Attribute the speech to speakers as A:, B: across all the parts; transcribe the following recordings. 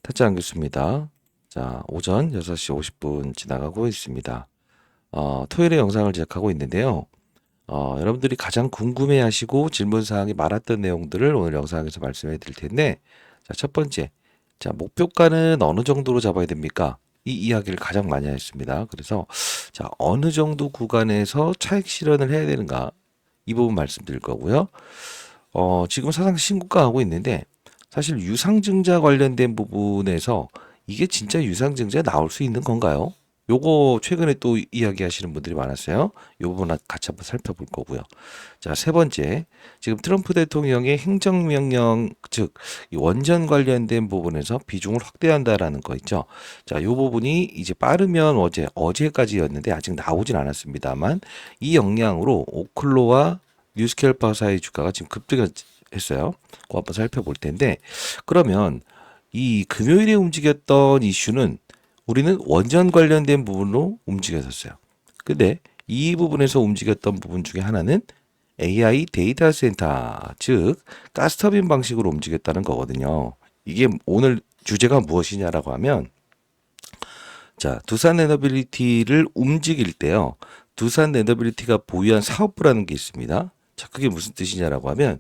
A: 타짜 교수입니다. 자, 오전 6시 50분 지나가고 있습니다. 토요일에 영상을 제작하고 있는데요. 여러분들이 가장 궁금해하시고 질문사항이 많았던 내용들을 오늘 영상에서 말씀해 드릴 텐데, 자, 첫 번째, 자, 목표가는 어느 정도로 잡아야 됩니까? 이 이야기를 가장 많이 했습니다. 그래서, 자, 어느 정도 구간에서 차익 실현을 해야 되는가? 이 부분 말씀드릴 거고요. 지금 사상 신고가 하고 있는데, 사실 유상증자 관련된 부분에서 이게 진짜 유상증자 나올 수 있는 건가요? 요거 최근에 또 이야기하시는 분들이 많았어요. 요 부분 같이 한번 살펴볼 거고요. 자, 세 번째. 지금 트럼프 대통령의 행정명령, 즉, 이 원전 관련된 부분에서 비중을 확대한다라는 거 있죠. 자, 요 부분이 이제 빠르면 어제까지였는데 아직 나오진 않았습니다만 이 영향으로 오클로와 뉴스켈파사의 주가가 지금 급등했어요. 그거 한번 살펴볼 텐데, 그러면 이 금요일에 움직였던 이슈는 우리는 원전 관련된 부분으로 움직였었어요. 근데 이 부분에서 움직였던 부분 중에 하나는 AI 데이터 센터, 즉 가스터빈 방식으로 움직였다는 거거든요. 이게 오늘 주제가 무엇이냐라고 하면, 자, 두산 에너빌리티를 움직일 때요. 두산 에너빌리티가 보유한 사업부라는 게 있습니다. 자, 그게 무슨 뜻이냐라고 하면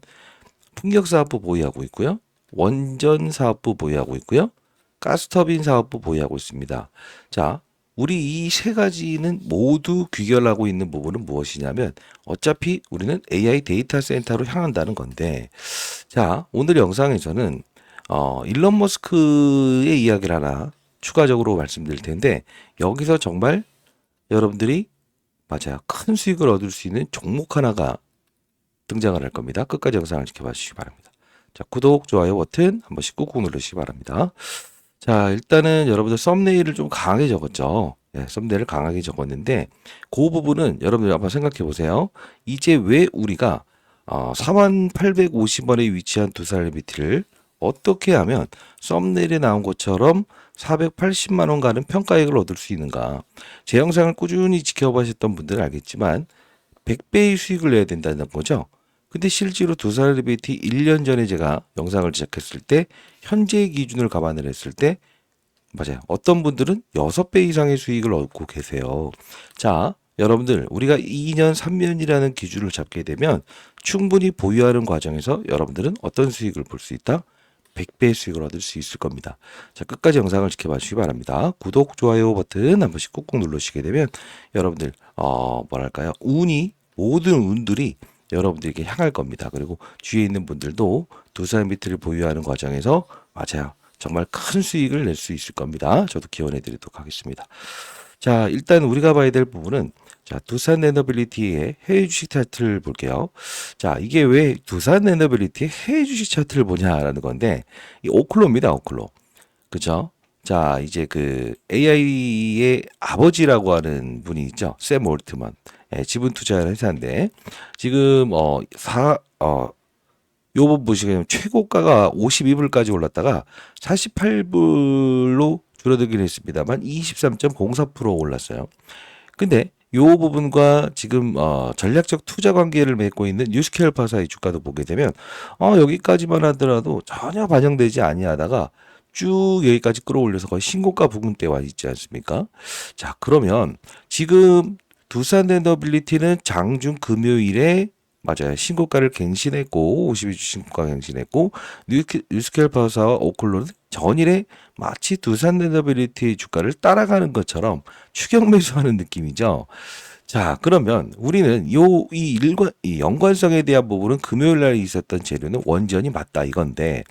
A: 풍력사업부 보유하고 있고요. 원전 사업부 보유하고 있고요. 가스터빈 사업부 보유하고 있습니다. 자, 우리 이 세 가지는 모두 귀결하고 있는 부분은 무엇이냐면 어차피 우리는 AI 데이터 센터로 향한다는 건데, 자, 오늘 영상에서는 일론 머스크의 이야기를 하나 추가적으로 말씀드릴 텐데, 여기서 정말 여러분들이 맞아요. 큰 수익을 얻을 수 있는 종목 하나가 등장을 할 겁니다. 끝까지 영상을 지켜봐 주시기 바랍니다. 자, 구독, 좋아요 버튼 한 번씩 꾹꾹 누르시기 바랍니다. 자, 일단은 여러분들 썸네일을 좀 강하게 적었죠. 네, 썸네일을 강하게 적었는데 그 부분은 여러분들 한번 생각해 보세요. 이제 왜 우리가 4850원에 위치한 두산리미티를 어떻게 하면 썸네일에 나온 것처럼 480만 원 가는 평가액을 얻을 수 있는가? 제 영상을 꾸준히 지켜보셨던 분들은 알겠지만 100배의 수익을 내야 된다는 거죠. 근데 실제로 두산리미티 1년 전에 제가 영상을 제작했을 때 현재 기준을 감안을 했을 때 맞아요. 어떤 분들은 6배 이상의 수익을 얻고 계세요. 자, 여러분들 우리가 2년, 3년이라는 기준을 잡게 되면 충분히 보유하는 과정에서 여러분들은 어떤 수익을 볼 수 있다? 100배의 수익을 얻을 수 있을 겁니다. 자, 끝까지 영상을 지켜봐 주시기 바랍니다. 구독, 좋아요 버튼 한 번씩 꾹꾹 누르시게 되면 여러분들 뭐랄까요? 모든 운들이 여러분들에게 향할 겁니다. 그리고 주위에 있는 분들도 두산비트를 보유하는 과정에서 맞아요. 정말 큰 수익을 낼 수 있을 겁니다. 저도 기원해 드리도록 하겠습니다. 자, 일단 우리가 봐야 될 부분은 자, 두산 에너빌리티의 해외 주식 차트를 볼게요. 자, 이게 왜 두산 에너빌리티의 해외 주식 차트를 보냐라는 건데 이 오클로입니다. 오클로. 그죠? 자, 이제 그 AI의 아버지라고 하는 분이 있죠. 샘 올트먼. 예, 지분 투자를 회사인데 지금 요번 보시면 최고가가 52불까지 올랐다가 48불로 줄어들긴 했습니다만 23.04% 올랐어요. 근데 요 부분과 지금 전략적 투자 관계를 맺고 있는 뉴스케어파사의 주가도 보게 되면 여기까지만 하더라도 전혀 반영되지 아니하다가 쭉 여기까지 끌어올려서 거의 신고가 부근대 와 있지 않습니까? 자, 그러면 지금 두산 에너빌리티는 장중 금요일에 맞아요. 신고가를 갱신했고 52주 신고가 갱신했고 뉴스케어파사와 오클로는 전일에 마치 두산 에너빌리티 주가를 따라가는 것처럼 추격 매수하는 느낌이죠. 자, 그러면 우리는 이 연관성에 대한 부분은 금요일 날 있었던 재료는 원전이 맞다 이건데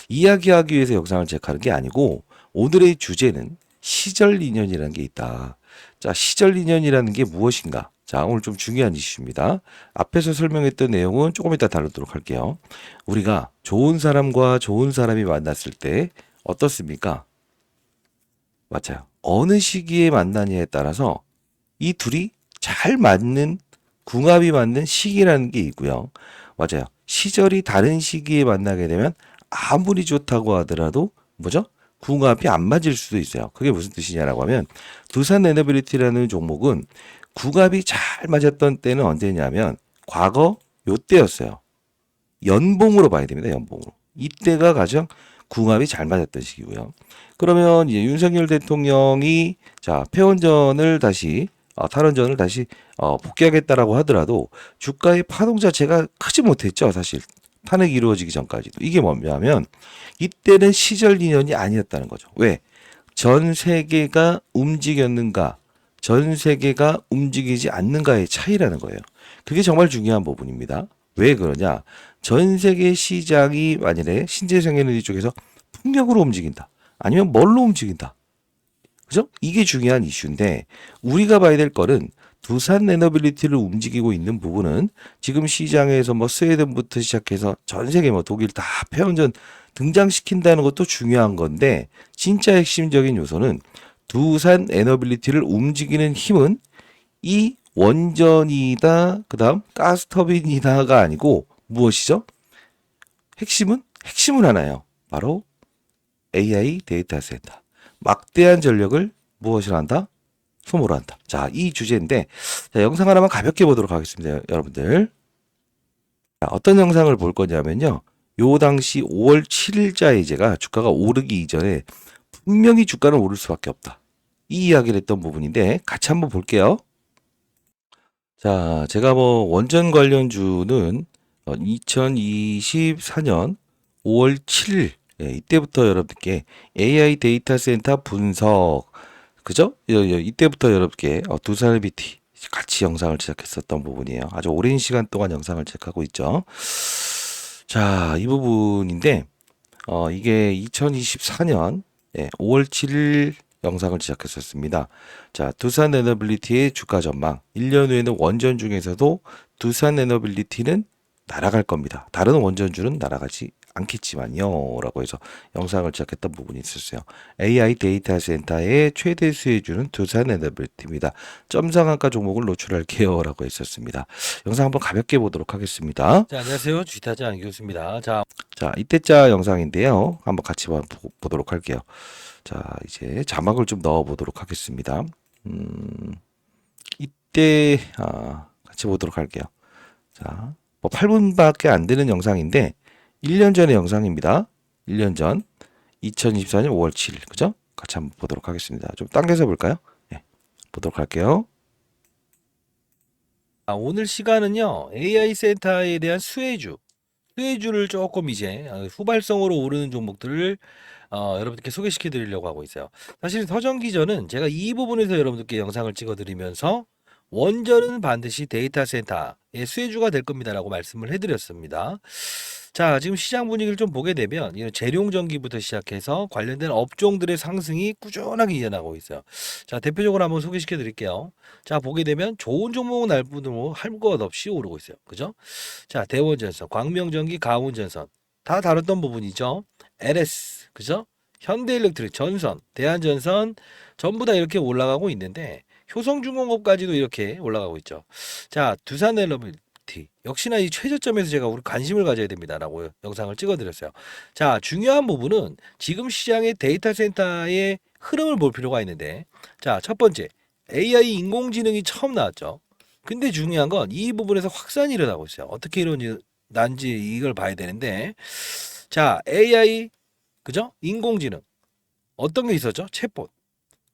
A: 이야기하기 위해서 영상을 제작하는 게 아니고 오늘의 주제는 시절 인연이라는 게 있다. 자, 시절 인연이라는 게 무엇인가? 자, 오늘 좀 중요한 이슈입니다. 앞에서 설명했던 내용은 조금 이따 다루도록 할게요. 우리가 좋은 사람과 좋은 사람이 만났을 때 어떻습니까? 맞아요. 어느 시기에 만나냐에 따라서 이 둘이 잘 맞는 궁합이 맞는 시기라는 게 있고요. 맞아요. 시절이 다른 시기에 만나게 되면 아무리 좋다고 하더라도 뭐죠? 궁합이 안 맞을 수도 있어요. 그게 무슨 뜻이냐라고 하면 두산 에너빌리티라는 종목은 궁합이 잘 맞았던 때는 언제냐면 과거 요때였어요. 연봉으로 봐야 됩니다. 연봉으로. 이때가 가장 궁합이 잘 맞았던 시기고요. 그러면 이제 윤석열 대통령이 자 폐원전을 다시 탈원전을 다시 복귀하겠다라고 하더라도 주가의 파동 자체가 크지 못했죠. 사실 탄핵이 이루어지기 전까지도. 이게 뭐냐면 이때는 시절 인연이 아니었다는 거죠. 왜? 전 세계가 움직였는가, 전 세계가 움직이지 않는가의 차이라는 거예요. 그게 정말 중요한 부분입니다. 왜 그러냐? 전 세계 시장이 만일에 신재생 에너지 쪽에서 풍력으로 움직인다. 아니면 뭘로 움직인다. 그죠? 이게 중요한 이슈인데 우리가 봐야 될 거는 두산 에너빌리티를 움직이고 있는 부분은 지금 시장에서 뭐 스웨덴부터 시작해서 전 세계 뭐 독일 다 폐원전 등장시킨다는 것도 중요한 건데 진짜 핵심적인 요소는 두산 에너빌리티를 움직이는 힘은 이 원전이다 그다음 가스터빈이다가 아니고 무엇이죠? 핵심은 하나예요. 바로 AI 데이터 센터. 막대한 전력을 무엇을 한다? 소모를 한다. 자, 이 주제인데 자, 영상 하나만 가볍게 보도록 하겠습니다. 여러분들. 자, 어떤 영상을 볼 거냐면요. 요 당시 5월 7일자에 제가 주가가 오르기 이전에 분명히 주가는 오를 수밖에 없다. 이 이야기를 했던 부분인데 같이 한번 볼게요. 자, 제가 뭐 원전 관련주는 2024년 5월 7일 이때부터 여러분께 AI 데이터 센터 분석 그죠? 이때부터 여러분께 두산 BT 같이 영상을 제작했었던 부분이에요. 아주 오랜 시간 동안 영상을 제작하고 있죠. 자, 이 부분인데 이게 2024년 5월 7일 영상을 제작했었습니다. 자, 두산 에너빌리티의 주가 전망. 1년 후에는 원전 중에서도 두산 에너빌리티는 날아갈 겁니다. 다른 원전주는 날아가지 않겠지만요. 라고 해서 영상을 제작했던 부분이 있었어요. AI 데이터 센터의 최대 수혜주는 두산 에너빌리티입니다. 점상한가 종목을 노출할게요. 라고 했었습니다. 영상 한번 가볍게 보도록 하겠습니다. 자, 안녕하세요. 주식타자 안교수입니다. 자, 이때자 영상인데요. 한번 같이 보도록 할게요. 자, 이제 자막을 좀 넣어 보도록 하겠습니다. 이때 같이 보도록 할게요. 자, 뭐 8분밖에 안 되는 영상인데 1년 전의 영상입니다. 1년 전 2024년 5월 7일 그죠? 같이 한번 보도록 하겠습니다. 좀 당겨서 볼까요? 네, 보도록 할게요. 오늘 시간은요. AI 센터에 대한 수혜주를 조금 이제 후발성으로 오르는 종목들을 여러분들께 소개시켜 드리려고 하고 있어요. 사실 서정 기전은 제가 이 부분에서 여러분들께 영상을 찍어 드리면서 원전은 반드시 데이터 센터의 수혜주가 될 겁니다라고 말씀을 해드렸습니다. 자, 지금 시장 분위기를 좀 보게 되면 이런 재룡전기부터 시작해서 관련된 업종들의 상승이 꾸준하게 이어나고 있어요. 자, 대표적으로 한번 소개시켜 드릴게요. 자, 보게 되면 좋은 종목은 날 뿐으로 할 것 없이 오르고 있어요. 그죠? 자, 대원전선, 광명전기, 가온전선 다 다뤘던 부분이죠. LS, 그죠? 현대일렉트릭, 전선, 대한전선 전부 다 이렇게 올라가고 있는데 효성중공업까지도 이렇게 올라가고 있죠. 자, 두산에너빌리티 역시나 이 최저점에서 제가 우리 관심을 가져야 됩니다라고 영상을 찍어드렸어요. 자, 중요한 부분은 지금 시장의 데이터 센터의 흐름을 볼 필요가 있는데, 자, 첫 번째 AI 인공지능이 처음 나왔죠. 근데 중요한 건 이 부분에서 확산이 일어나고 있어요. 어떻게 일어난지 이걸 봐야 되는데, 자, AI 그죠? 인공지능 어떤 게 있었죠? 챗봇.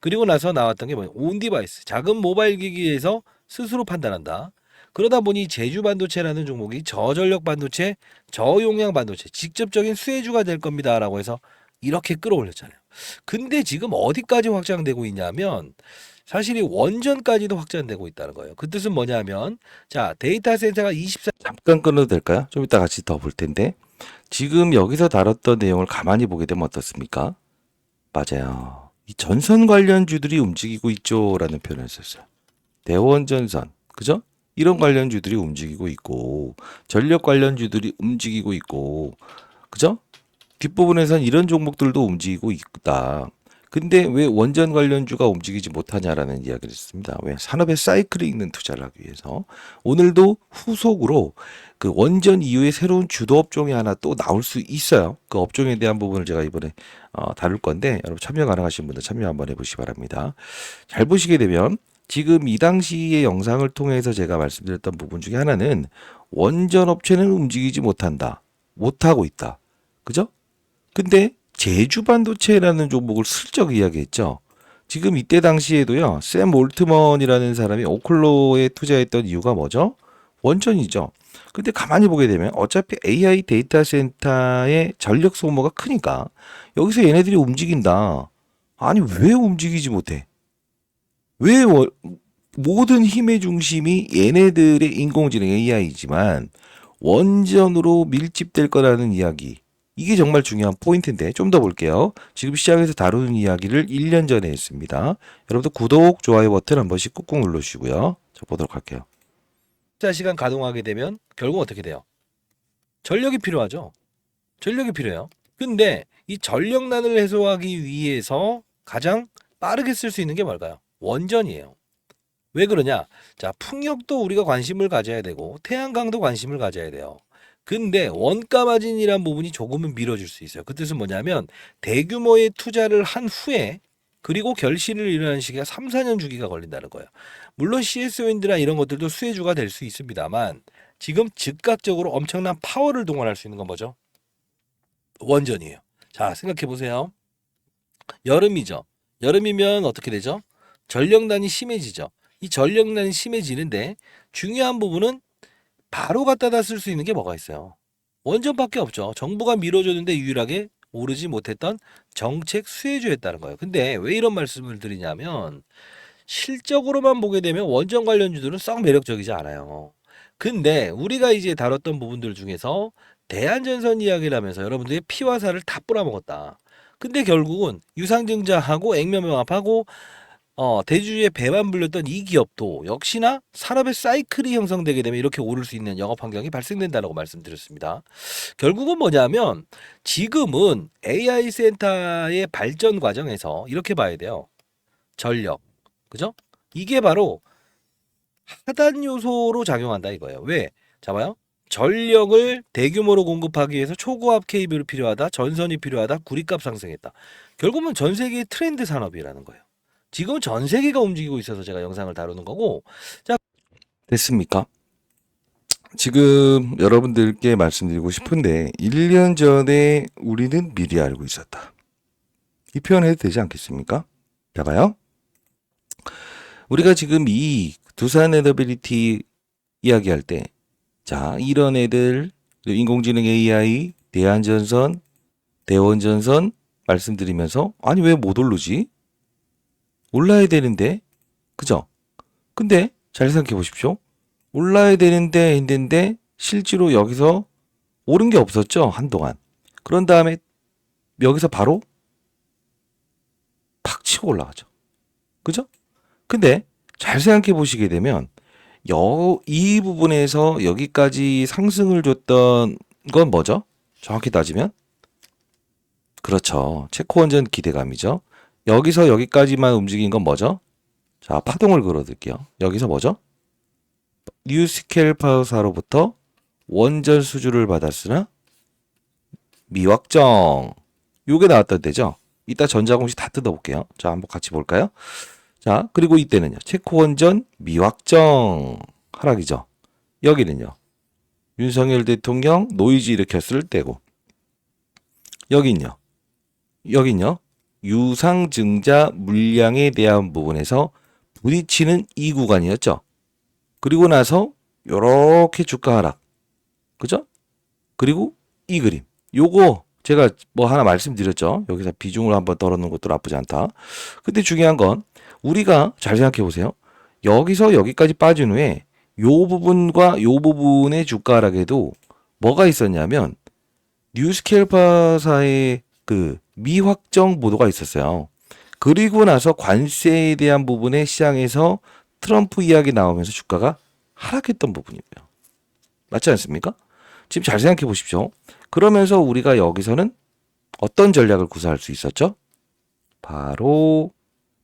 A: 그리고 나서 나왔던 게 뭐냐? 온 디바이스. 작은 모바일 기기에서 스스로 판단한다. 그러다 보니 제주 반도체라는 종목이 저전력 반도체, 저용량 반도체, 직접적인 수혜주가 될 겁니다라고 해서 이렇게 끌어올렸잖아요. 근데 지금 어디까지 확장되고 있냐면 사실 이 원전까지도 확장되고 있다는 거예요. 그 뜻은 뭐냐면 자, 데이터 센터가 24 잠깐 끊어도 될까요? 좀 이따 같이 더 볼 텐데. 지금 여기서 다뤘던 내용을 가만히 보게 되면 어떻습니까? 맞아요. 이 전선 관련주들이 움직이고 있죠라는 표현을 썼어요. 대원전선, 그죠? 이런 관련주들이 움직이고 있고 전력 관련주들이 움직이고 있고 그죠? 뒷부분에선 이런 종목들도 움직이고 있다. 근데 왜 원전 관련주가 움직이지 못하냐라는 이야기를 했습니다. 왜? 산업의 사이클이 있는 투자를 하기 위해서. 오늘도 후속으로 그 원전 이후에 새로운 주도 업종이 하나 또 나올 수 있어요. 그 업종에 대한 부분을 제가 이번에 다룰 건데 여러분 참여 가능하신 분들 참여 한번 해보시기 바랍니다. 잘 보시게 되면 지금 이 당시의 영상을 통해서 제가 말씀드렸던 부분 중에 하나는 원전 업체는 움직이지 못한다. 못하고 있다. 그죠? 근데 제주반도체라는 종목을 슬쩍 이야기했죠. 지금 이때 당시에도요, 샘 올트먼이라는 사람이 오클로에 투자했던 이유가 뭐죠? 원전이죠. 근데 가만히 보게 되면 어차피 AI 데이터 센터의 전력 소모가 크니까 여기서 얘네들이 움직인다. 아니, 왜 움직이지 못해? 왜 모든 힘의 중심이 얘네들의 인공지능 AI지만 원전으로 밀집될 거라는 이야기. 이게 정말 중요한 포인트인데 좀 더 볼게요. 지금 시장에서 다루는 이야기를 1년 전에 했습니다. 여러분들 구독, 좋아요 버튼 한 번씩 꾹꾹 눌러주시고요. 자, 보도록 할게요. 자, 시간 가동하게 되면 결국 어떻게 돼요? 전력이 필요하죠. 전력이 필요해요. 근데 이 전력난을 해소하기 위해서 가장 빠르게 쓸 수 있는 게 뭘까요? 원전이에요. 왜 그러냐? 자, 풍력도 우리가 관심을 가져야 되고 태양광도 관심을 가져야 돼요. 근데 원가 마진이란 부분이 조금은 미뤄질 수 있어요. 그 뜻은 뭐냐면 대규모의 투자를 한 후에 그리고 결실을 이루는 시기가 3, 4년 주기가 걸린다는 거예요. 물론 CS윈드나 이런 것들도 수혜주가 될 수 있습니다만 지금 즉각적으로 엄청난 파워를 동원할 수 있는 건 뭐죠? 원전이에요. 자, 생각해 보세요. 여름이죠. 여름이면 어떻게 되죠? 전력난이 심해지죠. 이 전력난이 심해지는데 중요한 부분은 바로 갖다다 쓸 수 있는 게 뭐가 있어요? 원전밖에 없죠. 정부가 밀어줬는데 유일하게 오르지 못했던 정책 수혜주였다는 거예요. 근데 왜 이런 말씀을 드리냐면 실적으로만 보게 되면 원전 관련주들은 썩 매력적이지 않아요. 근데 우리가 이제 다뤘던 부분들 중에서 대한전선 이야기를 하면서 여러분들의 피와 살을 다 뿌려먹었다. 근데 결국은 유상증자하고 액면명합하고 대주주의 배만 불렸던 이 기업도 역시나 산업의 사이클이 형성되게 되면 이렇게 오를 수 있는 영업 환경이 발생된다고 말씀드렸습니다. 결국은 뭐냐면 지금은 AI 센터의 발전 과정에서 이렇게 봐야 돼요. 전력, 그죠? 이게 바로 하단 요소로 작용한다 이거예요. 왜? 잡아요? 전력을 대규모로 공급하기 위해서 초고압 케이블이 필요하다, 전선이 필요하다, 구리값 상승했다. 결국은 전 세계의 트렌드 산업이라는 거예요. 지금 전 세계가 움직이고 있어서 제가 영상을 다루는 거고. 자, 됐습니까? 지금 여러분들께 말씀드리고 싶은데 1년 전에 우리는 미리 알고 있었다. 이 표현 해도 되지 않겠습니까? 자, 봐요. 우리가 지금 이 두산 에너빌리티 이야기할 때, 자, 이런 애들, 인공지능 AI, 대한전선, 대원전선 말씀드리면서, 아니, 왜 못 오르지? 올라야 되는데, 그죠? 근데, 잘 생각해 보십시오. 올라야 되는데 했는데, 실제로 여기서 오른 게 없었죠, 한동안. 그런 다음에, 여기서 바로 팍 치고 올라가죠. 그죠? 근데, 잘 생각해 보시게 되면, 이 부분에서 여기까지 상승을 줬던 건 뭐죠? 정확히 따지면? 그렇죠. 체코원전 기대감이죠. 여기서 여기까지만 움직인 건 뭐죠? 자, 파동을 걸어둘게요. 여기서 뭐죠? 뉴스케일 파워사로부터 원전 수주를 받았으나 미확정. 요게 나왔던 때죠. 이따 전자공시 다 뜯어볼게요. 자, 한번 같이 볼까요? 자, 그리고 이때는요. 체코원전 미확정 하락이죠. 여기는요. 윤석열 대통령 노이즈 일으켰을 때고. 여긴요. 유상증자 물량에 대한 부분에서 부딪히는 이 구간이었죠. 그리고 나서 요렇게 주가 하락. 그죠? 그리고 이 그림. 요거 제가 뭐 하나 말씀드렸죠. 여기서 비중을 한번 떨어놓는 것도 나쁘지 않다. 근데 중요한 건 우리가 잘 생각해 보세요. 여기서 여기까지 빠진 후에 요 부분과 요 부분의 주가 하락에도 뭐가 있었냐면 뉴스케일파사의 그 미확정 보도가 있었어요. 그리고 나서 관세에 대한 부분에 시장에서 트럼프 이야기 나오면서 주가가 하락했던 부분이고요. 맞지 않습니까? 지금 잘 생각해 보십시오. 그러면서 우리가 여기서는 어떤 전략을 구사할 수 있었죠? 바로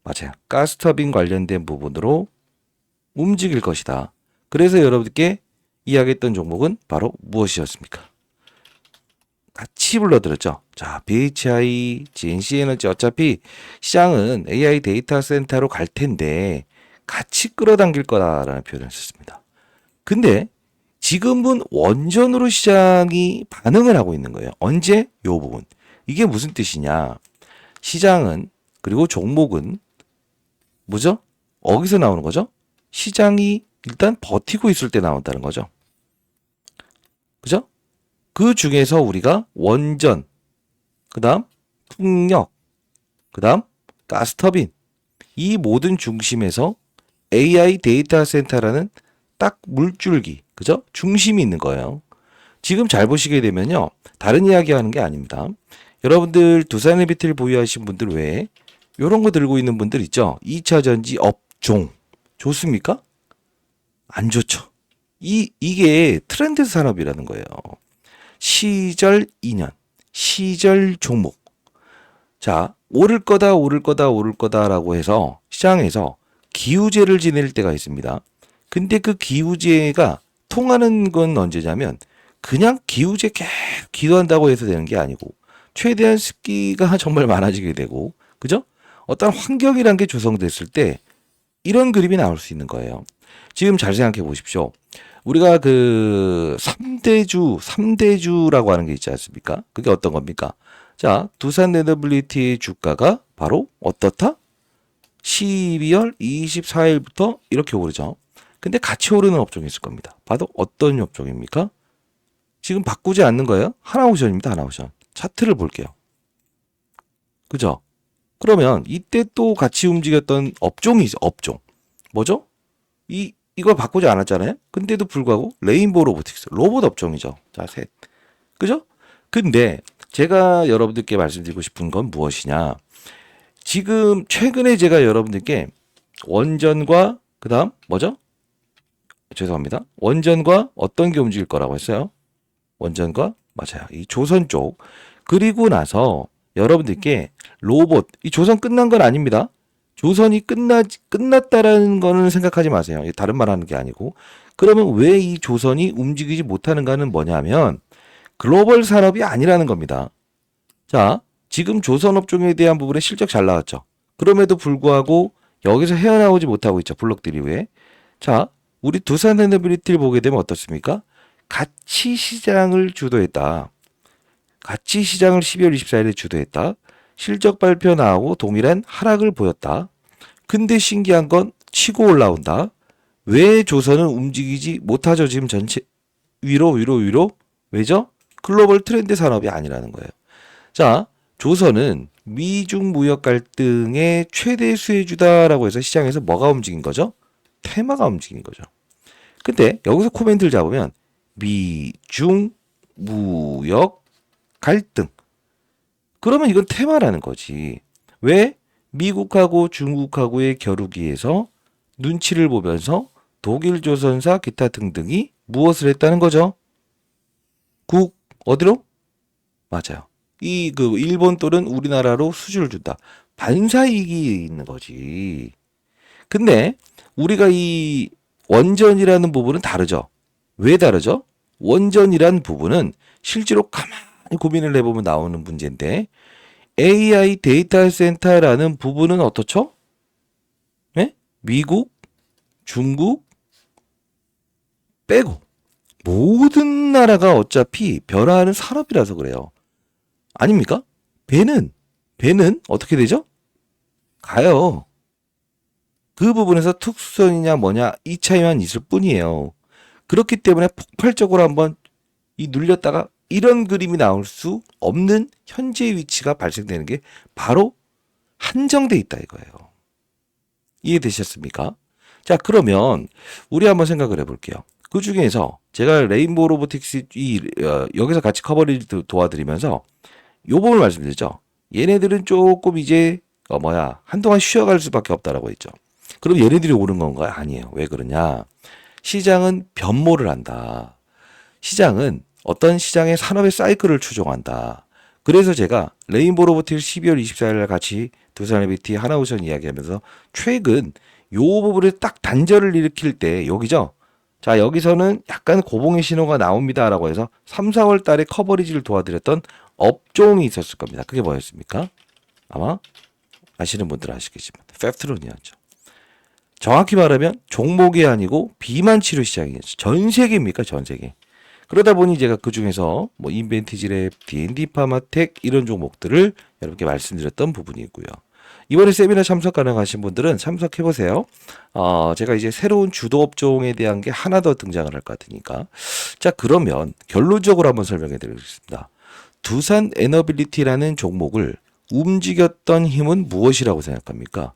A: 맞아요. 가스터빈 관련된 부분으로 움직일 것이다. 그래서 여러분들께 이야기했던 종목은 바로 무엇이었습니까? 같이 불러들었죠. 자, BHI, GNC에너지 어차피 시장은 AI 데이터 센터로 갈 텐데 같이 끌어당길 거다라는 표현을 썼습니다. 근데 지금은 원전으로 시장이 반응을 하고 있는 거예요. 언제? 요 부분. 이게 무슨 뜻이냐? 시장은, 그리고 종목은 뭐죠? 어디서 나오는 거죠? 시장이 일단 버티고 있을 때 나온다는 거죠. 그죠? 그 중에서 우리가 원전, 그 다음 풍력, 그 다음 가스터빈, 이 모든 중심에서 AI 데이터 센터라는 딱 물줄기, 그죠? 중심이 있는 거예요. 지금 잘 보시게 되면요. 다른 이야기 하는 게 아닙니다. 여러분들 두산 에비트를 보유하신 분들 외에 이런 거 들고 있는 분들 있죠? 2차 전지 업종. 좋습니까? 안 좋죠. 이게 트렌드 산업이라는 거예요. 시절 인연, 시절 종목. 자, 오를 거다, 오를 거다, 오를 거다라고 해서 시장에서 기우제를 지낼 때가 있습니다. 근데 그 기우제가 통하는 건 언제냐면 그냥 기우제 계속 기도한다고 해서 되는 게 아니고 최대한 습기가 정말 많아지게 되고, 그죠? 어떤 환경이란 게 조성됐을 때 이런 그림이 나올 수 있는 거예요. 지금 잘 생각해 보십시오. 우리가 그 3대주라고 하는 게 있지 않습니까? 그게 어떤 겁니까? 자, 두산 레더빌리티의 주가가 바로 어떻다? 12월 24일부터 이렇게 오르죠. 근데 같이 오르는 업종이 있을 겁니다. 봐도 어떤 업종입니까? 지금 바꾸지 않는 거예요. 하나오션입니다. 하나오션. 차트를 볼게요. 그죠? 그러면 이때 또 같이 움직였던 업종이 있어. 업종. 뭐죠? 이걸 바꾸지 않았잖아요. 근데도 불구하고 레인보우 로보틱스. 로봇 업종이죠. 자, 셋. 그죠? 근데 제가 여러분들께 말씀드리고 싶은 건 무엇이냐? 지금 최근에 제가 여러분들께 원전과 그다음 뭐죠? 죄송합니다. 원전과 어떤 게 움직일 거라고 했어요? 원전과 맞아요. 이 조선 쪽. 그리고 나서 여러분들께 로봇, 이 조선 끝난 건 아닙니다. 조선이 끝났다라는 거는 생각하지 마세요. 다른 말 하는 게 아니고. 그러면 왜 이 조선이 움직이지 못하는가는 뭐냐면 글로벌 산업이 아니라는 겁니다. 자, 지금 조선 업종에 대한 부분에 실적 잘 나왔죠. 그럼에도 불구하고 여기서 헤어나오지 못하고 있죠. 블록들이 왜? 자, 우리 두산 에너빌리티를 보게 되면 어떻습니까? 가치 시장을 주도했다. 가치 시장을 12월 24일에 주도했다. 실적 발표 나오고 동일한 하락을 보였다. 근데 신기한 건 치고 올라온다. 왜 조선은 움직이지 못하죠? 지금 전체 위로. 왜죠? 글로벌 트렌드 산업이 아니라는 거예요. 자, 조선은 미중 무역 갈등의 최대 수혜주다라고 해서 시장에서 뭐가 움직인 거죠? 테마가 움직인 거죠. 근데 여기서 코멘트를 잡으면 미중 무역 갈등. 그러면 이건 테마라는 거지. 왜? 미국하고 중국하고의 겨루기에서 눈치를 보면서 독일 조선사 기타 등등이 무엇을 했다는 거죠? 어디로? 맞아요. 일본 또는 우리나라로 수주를 준다. 반사이익이 있는 거지. 근데 우리가 이 원전이라는 부분은 다르죠. 왜 다르죠? 원전이란 부분은 실제로 가만히 고민을 해보면 나오는 문제인데 AI 데이터 센터라는 부분은 어떻죠? 네? 미국, 중국 빼고 모든 나라가 어차피 변화하는 산업이라서 그래요. 아닙니까? 배는 어떻게 되죠? 가요. 그 부분에서 특수성이냐 뭐냐 이 차이만 있을 뿐이에요. 그렇기 때문에 폭발적으로 한번 눌렸다가 이런 그림이 나올 수 없는 현재 위치가 발생되는 게 바로 한정돼 있다 이거예요. 이해되셨습니까? 자, 그러면 우리 한번 생각을 해볼게요. 그 중에서 제가 레인보우 로보틱스 여기서 같이 커버리지 도와드리면서 요 부분을 말씀드렸죠. 얘네들은 조금 이제 한동안 쉬어갈 수밖에 없다라고 했죠. 그럼 얘네들이 오른 건가요? 아니에요. 왜 그러냐? 시장은 변모를 한다. 시장은 어떤 시장의 산업의 사이클을 추종한다. 그래서 제가 레인보우 로보틱스 12월 24일 같이 두산 에비티 하나오션 이야기하면서 최근 요 부분에 딱 단절을 일으킬 때 여기죠. 자, 여기서는 약간 고봉의 신호가 나옵니다라고 해서 3, 4월 달에 커버리지를 도와드렸던 업종이 있었을 겁니다. 그게 뭐였습니까? 아마 아시는 분들은 아시겠지만 펩트론이었죠. 정확히 말하면 종목이 아니고 비만 치료 시장이었죠. 전 세계입니까? 전 세계. 그러다 보니 제가 그 중에서 뭐 인벤티지랩, D&D 파마텍 이런 종목들을 여러분께 말씀드렸던 부분이고요. 이번에 세미나 참석 가능하신 분들은 참석해 보세요. 제가 이제 새로운 주도 업종에 대한 게 하나 더 등장을 할 것 같으니까. 자, 그러면 결론적으로 한번 설명해 드리겠습니다. 두산 에너빌리티라는 종목을 움직였던 힘은 무엇이라고 생각합니까?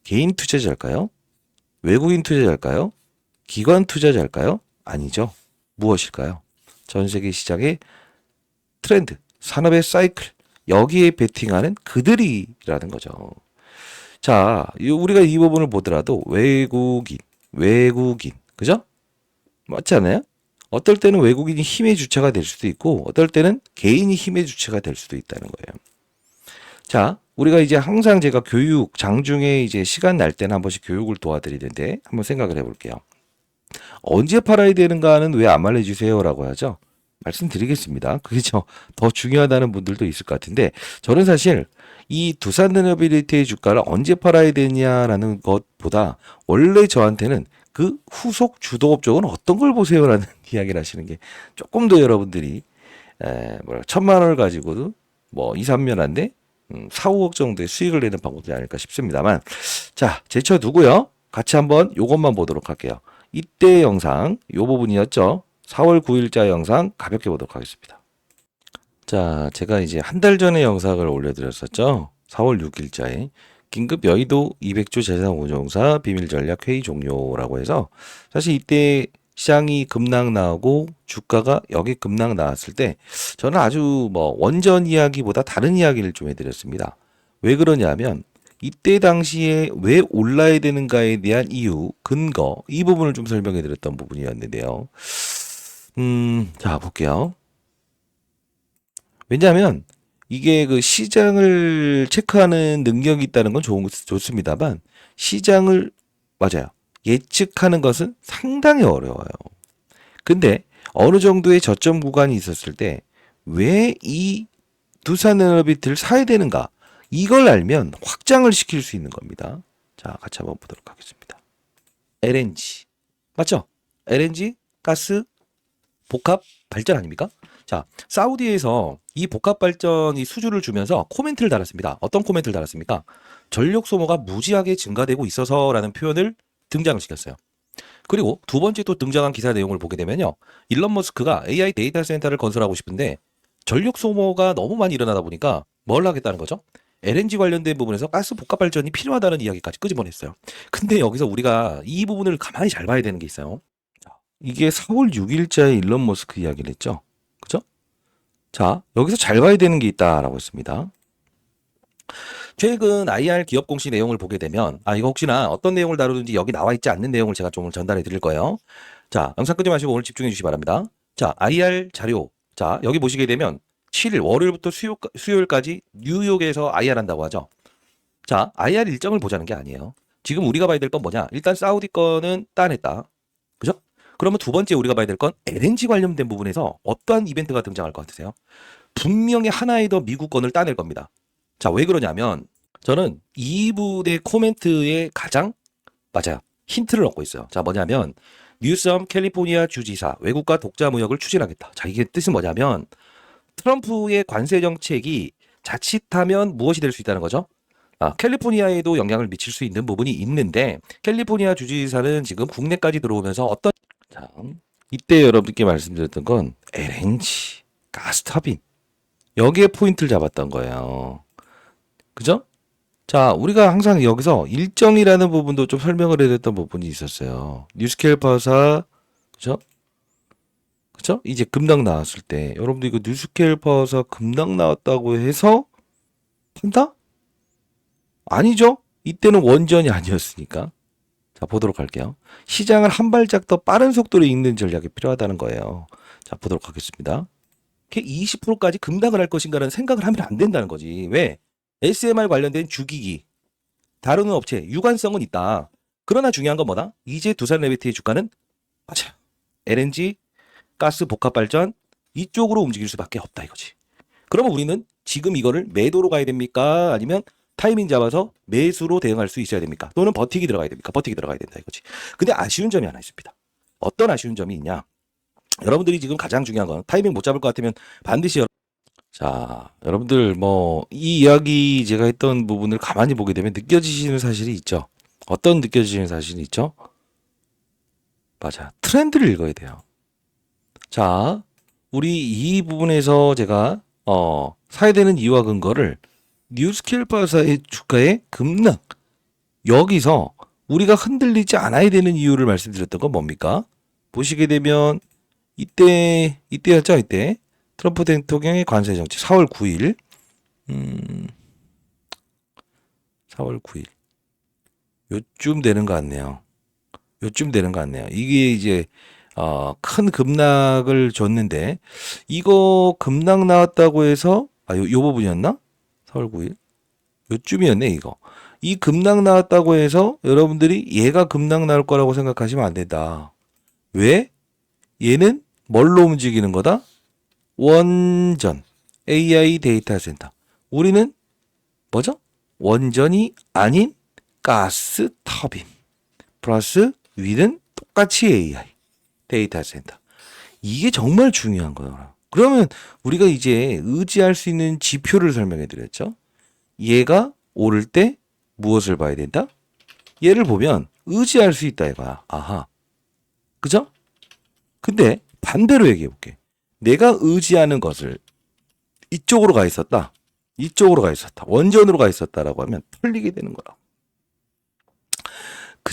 A: 개인 투자자일까요? 외국인 투자자일까요? 기관 투자자일까요? 아니죠. 무엇일까요? 전 세계 시장의 트렌드, 산업의 사이클, 여기에 베팅하는 그들이라는 거죠. 자, 우리가 이 부분을 보더라도 외국인, 그죠? 맞지 않아요? 어떨 때는 외국인이 힘의 주체가 될 수도 있고, 어떨 때는 개인이 힘의 주체가 될 수도 있다는 거예요. 자, 우리가 이제 항상 제가 장중에 이제 시간 날 때는 한 번씩 교육을 도와드리는데, 한번 생각을 해볼게요. 언제 팔아야 되는가는 왜 안 말해주세요라고 하죠. 말씀드리겠습니다. 그게 더 중요하다는 분들도 있을 것 같은데, 저는 사실 이 두산에너빌리티의 주가를 언제 팔아야 되냐라는 것보다 원래 저한테는 그 후속 주도업종은 어떤 걸 보세요라는 이야기를 하시는 게 조금 더 여러분들이 1,000만 원을 가지고도 뭐 2, 3년 안에 4, 5억 정도의 수익을 내는 방법이 아닐까 싶습니다만, 자, 제쳐두고요. 같이 한번 요것만 보도록 할게요. 이때 영상 요 부분이었죠. 4월 9일자 영상 가볍게 보도록 하겠습니다. 자, 제가 이제 한 달 전에 영상을 올려드렸었죠. 4월 6일자에 긴급 여의도 200조 재산운용사 비밀전략 회의 종료라고 해서, 사실 이때 시장이 급락 나오고 주가가 여기 급락 나왔을 때 저는 아주 뭐 원전 이야기보다 다른 이야기를 좀 해드렸습니다. 왜 그러냐면 이때 당시에 왜 올라야 되는가에 대한 이유, 근거, 이 부분을 좀 설명해 드렸던 부분이었는데요. 자, 볼게요. 왜냐하면 이게 그 시장을 체크하는 능력이 있다는 건 좋습니다만, 시장을, 맞아요, 예측하는 것은 상당히 어려워요. 근데 어느 정도의 저점 구간이 있었을 때 왜 이 두산에너비트를 사야 되는가, 이걸 알면 확장을 시킬 수 있는 겁니다. 자, 같이 한번 보도록 하겠습니다. LNG. 맞죠? LNG, 가스, 복합 발전 아닙니까? 자, 사우디에서 이 복합 발전이 수주를 주면서 코멘트를 달았습니다. 어떤 코멘트를 달았습니까? 전력 소모가 무지하게 증가되고 있어서라는 표현을 등장을 시켰어요. 그리고 두 번째 또 등장한 기사 내용을 보게 되면요, 일론 머스크가 AI 데이터 센터를 건설하고 싶은데 전력 소모가 너무 많이 일어나다 보니까 뭘 하겠다는 거죠? LNG 관련된 부분에서 가스 복합 발전이 필요하다는 이야기까지 끄집어냈어요. 근데 여기서 우리가 이 부분을 가만히 잘 봐야 되는 게 있어요. 이게 4월 6일자에 일론 머스크 이야기를 했죠. 그죠? 자, 여기서 잘 봐야 되는 게 있다라고 했습니다. 최근 IR 기업 공시 내용을 보게 되면, 이거 혹시나 어떤 내용을 다루는지 여기 나와 있지 않는 내용을 제가 좀 전달해 드릴 거예요. 자, 영상 끄지 마시고 오늘 집중해 주시기 바랍니다. 자, IR 자료. 자, 여기 보시게 되면 7일 월요일부터 수요일까지 뉴욕에서 IR 한다고 하죠. 자, IR 일정을 보자는 게 아니에요. 지금 우리가 봐야 될 건 뭐냐? 일단 사우디 거는 따냈다. 그죠? 그러면 두 번째 우리가 봐야 될 건 LNG 관련된 부분에서 어떠한 이벤트가 등장할 것 같으세요? 분명히 하나의 더 미국 건을 따낼 겁니다. 자, 왜 그러냐면 저는 이 부분의 코멘트에 가장, 맞아요, 힌트를 얻고 있어요. 자, 뭐냐면 뉴섬 캘리포니아 주지사 외국과 독자 무역을 추진하겠다. 자, 이게 뜻은 뭐냐면 트럼프의 관세 정책이 자칫하면 무엇이 될 수 있다는 거죠? 캘리포니아에도 영향을 미칠 수 있는 부분이 있는데, 캘리포니아 주지사는 지금 국내까지 들어오면서 어떤, 자, 이때 여러분께 말씀드렸던 건 LNG, 가스터빈, 여기에 포인트를 잡았던 거예요. 그죠? 자, 우리가 항상 여기서 일정이라는 부분도 좀 설명을 해드렸던 부분이 있었어요. 뉴스케일퍼사, 그죠? 그죠? 이제 급락 나왔을 때, 여러분들 이거 뉴스케일퍼사 급락 나왔다고 해서 판다? 아니죠? 이때는 원전이 아니었으니까. 자, 보도록 할게요. 시장을 한 발짝 더 빠른 속도로 읽는 전략이 필요하다는 거예요. 자, 보도록 하겠습니다. 20%까지 급락을 할 것인가라는 생각을 하면 안 된다는 거지. 왜? SMR 관련된 주기기, 다루는 업체, 유관성은 있다. 그러나 중요한 건 뭐다? 이제 두산레비트의 주가는, 맞아요, LNG, 가스 복합 발전 이쪽으로 움직일 수밖에 없다 이거지. 그러면 우리는 지금 이거를 매도로 가야 됩니까? 아니면 타이밍 잡아서 매수로 대응할 수 있어야 됩니까? 또는 버티기 들어가야 됩니까? 버티기 들어가야 된다 이거지. 근데 아쉬운 점이 하나 있습니다. 어떤 아쉬운 점이 있냐? 여러분들이 지금 가장 중요한 건 타이밍 못 잡을 것 같으면 반드시 자, 여러분들 뭐 이 이야기 제가 했던 부분을 가만히 보게 되면 느껴지시는 사실이 있죠. 어떤 느껴지시는 사실이 있죠? 맞아. 트렌드를 읽어야 돼요. 자, 우리 이 부분에서 제가 사야 되는 이유와 근거를 뉴스킬 바사의 주가의 급락 여기서 우리가 흔들리지 않아야 되는 이유를 말씀드렸던 건 뭡니까? 보시게 되면 이때였죠, 이때 트럼프 대통령의 관세 정책 4월 9일 4월 9일 요쯤 되는 것 같네요. 요쯤 되는 것 같네요. 이게 이제 큰 급락을 줬는데 이거 급락 나왔다고 해서 요 부분이었나? 4월 9일 요쯤이었네 이거. 이 급락 나왔다고 해서 여러분들이 얘가 급락 나올 거라고 생각하시면 안 된다. 왜? 얘는 뭘로 움직이는 거다? 원전 AI 데이터 센터. 우리는 뭐죠? 원전이 아닌 가스 터빈 플러스 위는 똑같이 AI 데이터 센터. 이게 정말 중요한 거예요. 그러면 우리가 이제 의지할 수 있는 지표를 설명해 드렸죠. 얘가 오를 때 무엇을 봐야 된다? 얘를 보면 의지할 수 있다 이거야. 아하. 그죠? 근데 반대로 얘기해 볼게. 내가 의지하는 것을 이쪽으로 가 있었다. 이쪽으로 가 있었다. 원전으로 가 있었다라고 하면 털리게 되는 거야.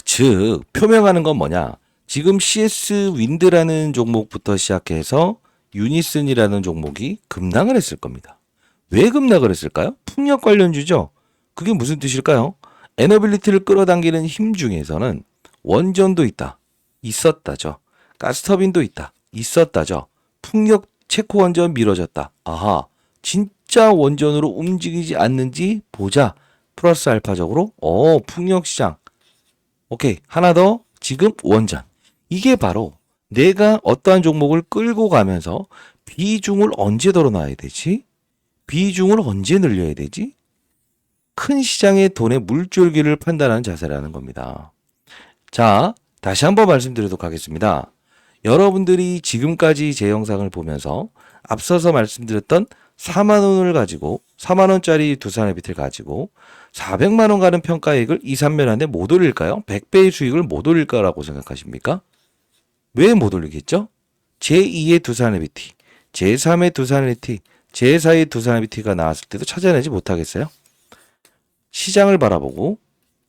A: 즉 표명하는 건 뭐냐? 지금 CS 윈드라는 종목부터 시작해서 유니슨이라는 종목이 급락을 했을 겁니다. 왜 급락을 했을까요? 풍력 관련주죠. 그게 무슨 뜻일까요? 에너빌리티를 끌어당기는 힘 중에서는 원전도 있다. 있었다죠. 가스터빈도 있다. 있었다죠. 풍력 체코 원전 미뤄졌다. 아하. 진짜 원전으로 움직이지 않는지 보자. 플러스 알파적으로 풍력 시장. 오케이. 하나 더. 지금 원전. 이게 바로 내가 어떠한 종목을 끌고 가면서 비중을 언제 덜어놔야 되지? 비중을 언제 늘려야 되지? 큰 시장의 돈의 물줄기를 판단하는 자세라는 겁니다. 자, 다시 한번 말씀드리도록 하겠습니다. 여러분들이 지금까지 제 영상을 보면서 앞서서 말씀드렸던 4만 원을 가지고 4만 원짜리 두산의 빛을 가지고 400만 원 가는 평가액을 2, 3년 안에 못 올릴까요? 100배의 수익을 못 올릴까라고 생각하십니까? 왜 못 올리겠죠? 제2의 두산의 BT, 제3의 두산의 BT, 제4의 두산의 BT가 나왔을 때도 찾아내지 못하겠어요? 시장을 바라보고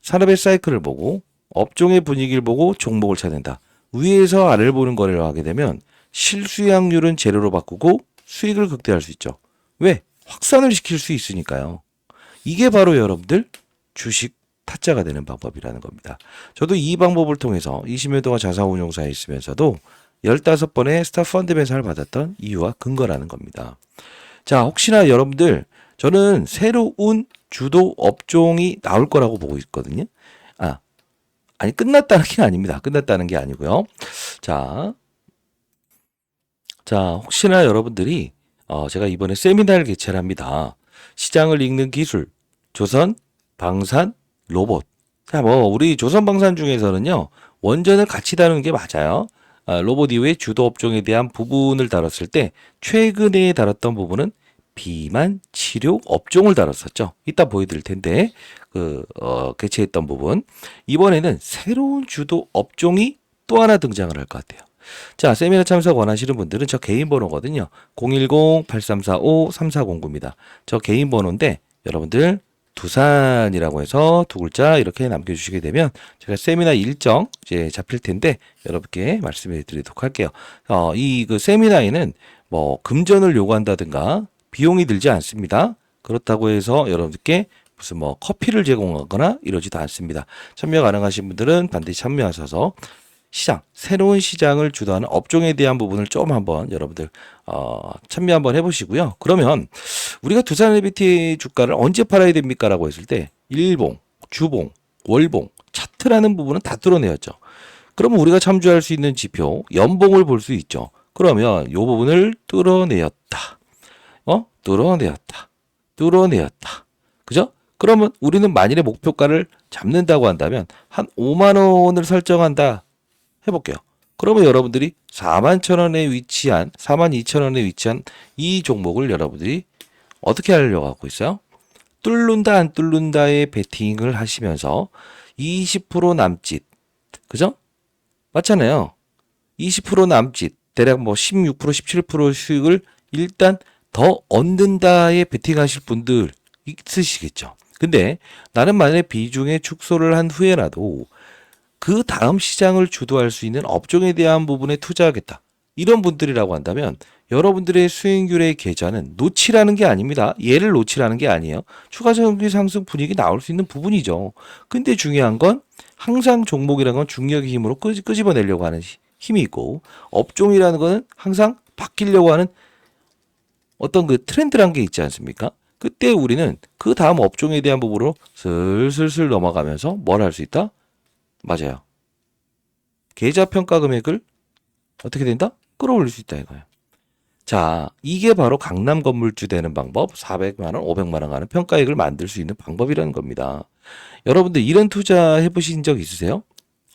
A: 산업의 사이클을 보고 업종의 분위기를 보고 종목을 찾는다. 위에서 아래를 보는 거래를 하게 되면 실수의 확률은 제로로 바꾸고 수익을 극대화할 수 있죠. 왜? 확산을 시킬 수 있으니까요. 이게 바로 여러분들 주식 타짜가 되는 방법이라는 겁니다. 저도 이 방법을 통해서 20년 동안 자산운용사에 있으면서도 15번의 스타 펀드 배상을 받았던 이유와 근거라는 겁니다. 자, 혹시나 여러분들 저는 새로운 주도 업종이 나올 거라고 보고 있거든요. 아니 끝났다는 게 아닙니다. 끝났다는 게 아니고요. 자, 혹시나 여러분들이 제가 이번에 세미나를 개최를 합니다. 시장을 읽는 기술, 조선, 방산, 로봇. 자, 우리 조선 방산 중에서는요, 원전을 같이 다루는 게 맞아요. 로봇 이후에 주도 업종에 대한 부분을 다뤘을 때, 최근에 다뤘던 부분은 비만 치료 업종을 다뤘었죠. 이따 보여드릴 텐데, 개최했던 부분. 이번에는 새로운 주도 업종이 또 하나 등장을 할 것 같아요. 자, 세미나 참석 원하시는 분들은 저 개인 번호거든요. 010-8345-3409입니다. 저 개인 번호인데 여러분들 두산이라고 해서 두 글자 이렇게 남겨주시게 되면 제가 세미나 일정 이제 잡힐 텐데 여러분께 말씀해 드리도록 할게요. 이 세미나에는 금전을 요구한다든가 비용이 들지 않습니다. 그렇다고 해서 여러분들께 무슨 커피를 제공하거나 이러지도 않습니다. 참여 가능하신 분들은 반드시 참여하셔서 시장, 새로운 시장을 주도하는 업종에 대한 부분을 좀 한번 여러분들 참여 한번 해보시고요. 그러면 우리가 두산 LBT 주가를 언제 팔아야 됩니까? 라고 했을 때 일봉, 주봉, 월봉, 차트라는 부분은 다 뚫어내었죠. 그러면 우리가 참조할 수 있는 지표, 연봉을 볼 수 있죠. 그러면 이 부분을 뚫어내었다. 뚫어내었다. 그죠? 그러면 우리는 만일의 목표가를 잡는다고 한다면 한 5만 원을 설정한다. 해볼게요. 그러면 여러분들이 41,000원에 위치한 42,000원에 위치한 이 종목을 여러분들이 어떻게 하려고 하고 있어요? 뚫는다 안 뚫는다의 베팅을 하시면서 20% 남짓, 그죠? 맞잖아요. 20% 남짓, 대략 뭐 16%, 17% 수익을 일단 더 얻는다에 베팅하실 분들 있으시겠죠. 근데 나는 만약에 비중의 축소를 한 후에라도 그 다음 시장을 주도할 수 있는 업종에 대한 부분에 투자하겠다. 이런 분들이라고 한다면 여러분들의 수익률의 계좌는 놓치라는 게 아닙니다. 얘를 놓치라는 게 아니에요. 추가적인 상승 분위기 나올 수 있는 부분이죠. 근데 중요한 건 항상 종목이라는 건 중력의 힘으로 끄집어내려고 하는 힘이 있고, 업종이라는 거는 항상 바뀌려고 하는 어떤 그 트렌드란 게 있지 않습니까? 그때 우리는 그 다음 업종에 대한 부분으로 슬슬슬 넘어가면서 뭘 할 수 있다? 맞아요. 계좌 평가 금액을 어떻게 된다? 끌어올릴 수 있다 이거예요. 자, 이게 바로 강남 건물주 되는 방법, 400만 원, 500만 원 가는 평가액을 만들 수 있는 방법이라는 겁니다. 여러분들 이런 투자 해보신 적 있으세요?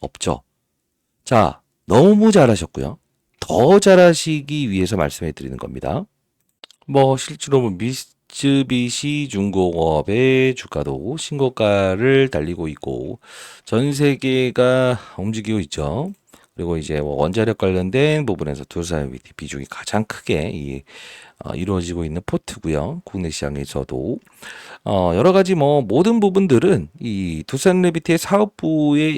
A: 없죠. 자, 너무 잘하셨고요. 더 잘하시기 위해서 말씀해 드리는 겁니다. 뭐 실제로 뭐 미쓰비시 중공업의 주가도 신고가를 달리고 있고 전 세계가 움직이고 있죠. 그리고 이제 뭐 원자력 관련된 부분에서 두산 비중이 가장 크게 이루어지고 있는 포트고요. 국내 시장에서도 여러 가지 뭐 모든 부분들은 이 두산 레비트의 사업부에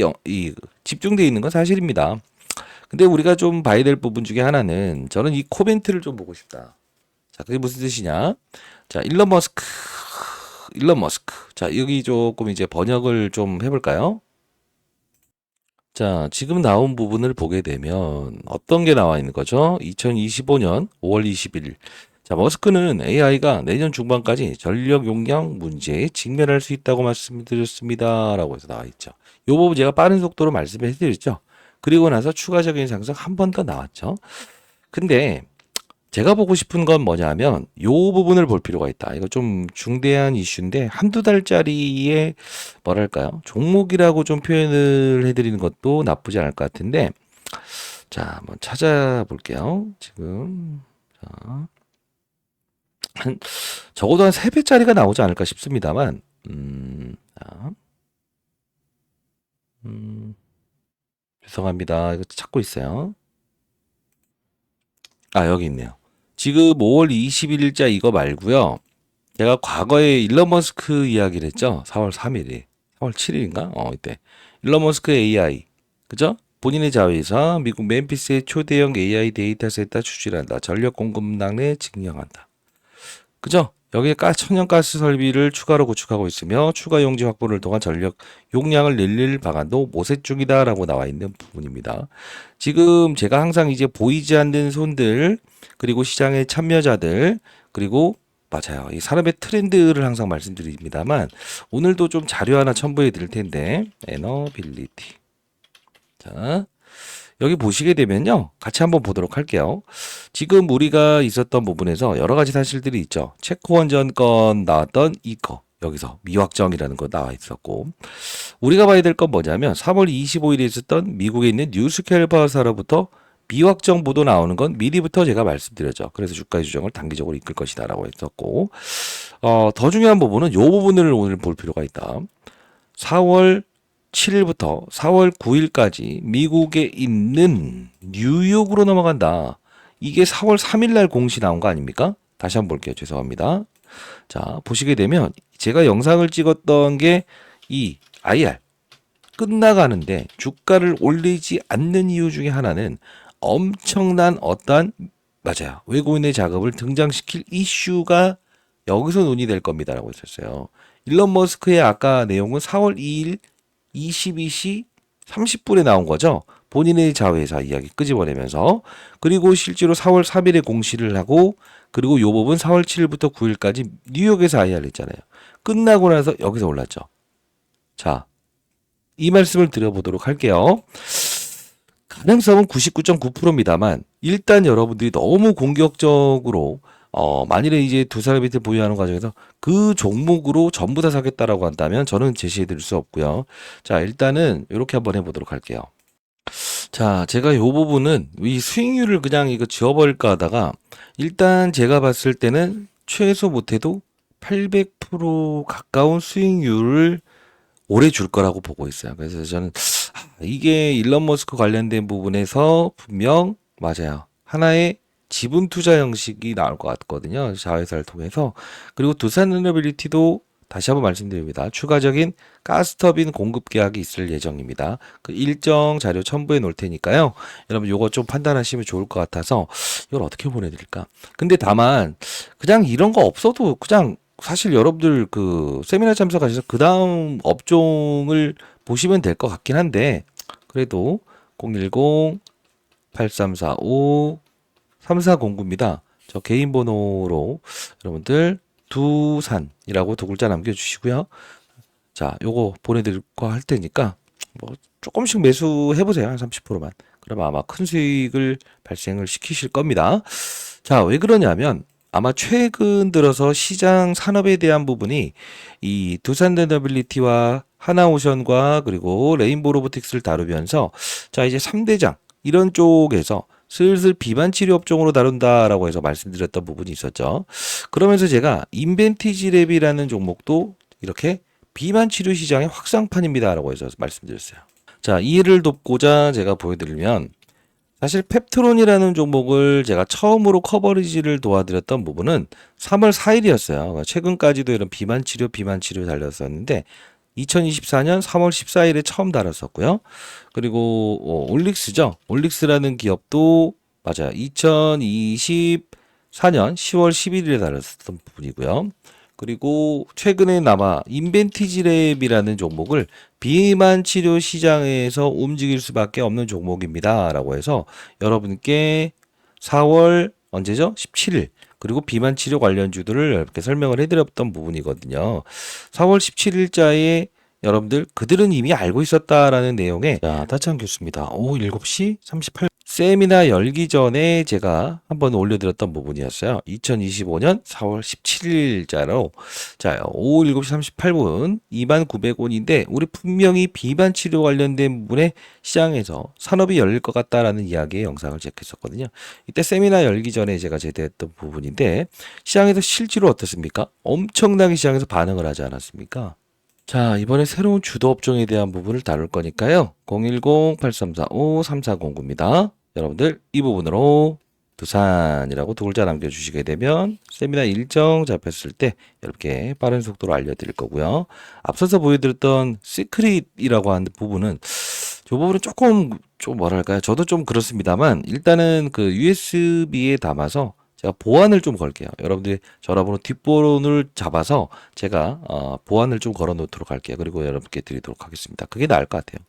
A: 집중되어 있는 건 사실입니다. 근데 우리가 좀 봐야 될 부분 중에 하나는 저는 이 코멘트를 좀 보고 싶다. 자, 그게 무슨 뜻이냐? 자, 일론 머스크. 일론 머스크. 자, 여기 조금 이제 번역을 좀 해볼까요? 자, 지금 나온 부분을 보게 되면 어떤 게 나와 있는 거죠? 2025년 5월 21일. 자, 머스크는 AI가 내년 중반까지 전력 용량 문제에 직면할 수 있다고 말씀드렸습니다. 라고 해서 나와 있죠. 요 부분 제가 빠른 속도로 말씀해 드렸죠. 그리고 나서 추가적인 상승 한 번 더 나왔죠. 근데 제가 보고 싶은 건 뭐냐면 요 부분을 볼 필요가 있다. 이거 좀 중대한 이슈인데 한두 달짜리의 뭐랄까요? 종목이라고 좀 표현을 해드리는 것도 나쁘지 않을 것 같은데 자, 한번 찾아볼게요. 지금 자, 한 적어도 한 3배짜리가 나오지 않을까 싶습니다만 자, 음, 죄송합니다. 이거 찾고 있어요. 아, 여기 있네요. 지금 5월 21일자 이거 말고요. 제가 과거에 일론 머스크 이야기를 했죠. 4월 3일에. 4월 7일인가? 이때. 일론 머스크 AI. 그죠? 본인의 자회사 미국 멤피스의 초대형 AI 데이터 센터 추진한다. 전력 공급망 내 증량한다. 그죠? 여기에 천연가스 설비를 추가로 구축하고 있으며 추가 용지 확보를 통한 전력 용량을 늘릴 방안도 모색 중이다라고 나와 있는 부분입니다. 지금 제가 항상 이제 보이지 않는 손들 그리고 시장의 참여자들 그리고 맞아요. 이 산업의 트렌드를 항상 말씀드립니다만 오늘도 좀 자료 하나 첨부해 드릴 텐데 에너빌리티. 자, 여기 보시게 되면요. 같이 한번 보도록 할게요. 지금 우리가 있었던 부분에서 여러 가지 사실들이 있죠. 체코원전 건 나왔던 이거. 여기서 미확정이라는 거 나와 있었고. 우리가 봐야 될 건 뭐냐면 3월 25일에 있었던 미국에 있는 뉴스캘버사로부터 미확정 보도 나오는 건 미리부터 제가 말씀드렸죠. 그래서 주가의 조정을 단기적으로 이끌 것이다라고 했었고. 더 중요한 부분은 이 부분을 오늘 볼 필요가 있다. 4월 7일부터 4월 9일까지 미국에 있는 뉴욕으로 넘어간다. 이게 4월 3일 날 공시 나온 거 아닙니까? 다시 한번 볼게요. 죄송합니다. 자, 보시게 되면 제가 영상을 찍었던 게 이 IR 끝나가는데 주가를 올리지 않는 이유 중에 하나는 엄청난 어떠한 맞아요. 외국인의 작업을 등장시킬 이슈가 여기서 논의될 겁니다라고 했었어요. 일론 머스크의 아까 내용은 4월 2일 22시 30분에 나온 거죠. 본인의 자회사 이야기 끄집어내면서 그리고 실제로 4월 3일에 공시를 하고 그리고 요 부분 4월 7일부터 9일까지 뉴욕에서 IR 했잖아요. 끝나고 나서 여기서 올랐죠. 자, 이 말씀을 드려보도록 할게요. 가능성은 99.9%입니다만 일단 여러분들이 너무 공격적으로 만일에 이제 두 사람 밑에 보유하는 과정에서 그 종목으로 전부 다 사겠다라고 한다면 저는 제시해 드릴 수 없고요. 자, 일단은 이렇게 한번 해보도록 할게요. 자, 제가 요 부분은 이 수익률을 그냥 이거 지워버릴까 하다가 일단 제가 봤을 때는 최소 못해도 800% 가까운 수익률을 오래 줄 거라고 보고 있어요. 그래서 저는 이게 일론 머스크 관련된 부분에서 분명 맞아요. 하나의 지분 투자 형식이 나올 것 같거든요. 자회사를 통해서. 그리고 두산에너빌리티도 다시 한번 말씀드립니다. 추가적인 가스터빈 공급 계약이 있을 예정입니다. 그 일정 자료 첨부해 놓을 테니까요. 여러분 요거 좀 판단하시면 좋을 것 같아서 이걸 어떻게 보내드릴까? 근데 다만 그냥 이런 거 없어도 그냥 사실 여러분들 그 세미나 참석하셔서 그 다음 업종을 보시면 될 것 같긴 한데 그래도 010-8345-3409입니다. 저 개인 번호로 여러분들 두산이라고 두 글자 남겨주시고요. 자, 요거 보내드릴 거 할 테니까 뭐 조금씩 매수해 보세요. 한 30%만. 그러면 아마 큰 수익을 발생을 시키실 겁니다. 자, 왜 그러냐면 아마 최근 들어서 시장 산업에 대한 부분이 이 두산에너빌리티와 하나오션과 그리고 레인보우 로보틱스를 다루면서 자, 이제 3대장 이런 쪽에서 슬슬 비만 치료 업종으로 다룬다라고 해서 말씀드렸던 부분이 있었죠. 그러면서 제가 인벤티지 랩이라는 종목도 이렇게 비만 치료 시장의 확장판입니다라고 해서 말씀드렸어요. 자, 이해를 돕고자 제가 보여드리면 사실 펩트론이라는 종목을 제가 처음으로 커버리지를 도와드렸던 부분은 3월 4일이었어요. 최근까지도 이런 비만 치료 달렸었는데 2024년 3월 14일에 처음 달았었고요. 그리고 올릭스죠. 올릭스라는 기업도 맞아요. 2024년 10월 11일에 달았었던 부분이고요. 그리고 최근에나마 인벤티지랩이라는 종목을 비만 치료 시장에서 움직일 수밖에 없는 종목입니다라고 해서 여러분께 4월 언제죠? 17일 그리고 비만 치료 관련주들을 이렇게 설명을 해드렸던 부분이거든요. 4월 17일자에 여러분들 그들은 이미 알고 있었다라는 내용의 자, 다찬 교수입니다. 오후 7시 38분 세미나 열기 전에 제가 한번 올려드렸던 부분이었어요. 2025년 4월 17일자로 자, 오후 7시 38분 29,900원인데 우리 분명히 비만 치료 관련된 부분에 시장에서 산업이 열릴 것 같다라는 이야기의 영상을 제작했었거든요. 이때 세미나 열기 전에 제가 제대했던 부분인데 시장에서 실제로 어떻습니까? 엄청나게 시장에서 반응을 하지 않았습니까? 자, 이번에 새로운 주도 업종에 대한 부분을 다룰 거니까요. 010-8345-3409입니다. 여러분들 이 부분으로 두산이라고 두 글자 남겨주시게 되면 세미나 일정 잡혔을 때 이렇게 빠른 속도로 알려드릴 거고요. 앞서서 보여드렸던 시크릿이라고 하는 부분은 이 부분은 좀 뭐랄까요. 저도 좀 그렇습니다만 일단은 그 USB에 담아서 제가 보안을 좀 걸게요. 여러분들이 전화번호 뒷번호를 잡아서 제가 보안을 좀 걸어 놓도록 할게요. 그리고 여러분께 드리도록 하겠습니다. 그게 나을 것 같아요.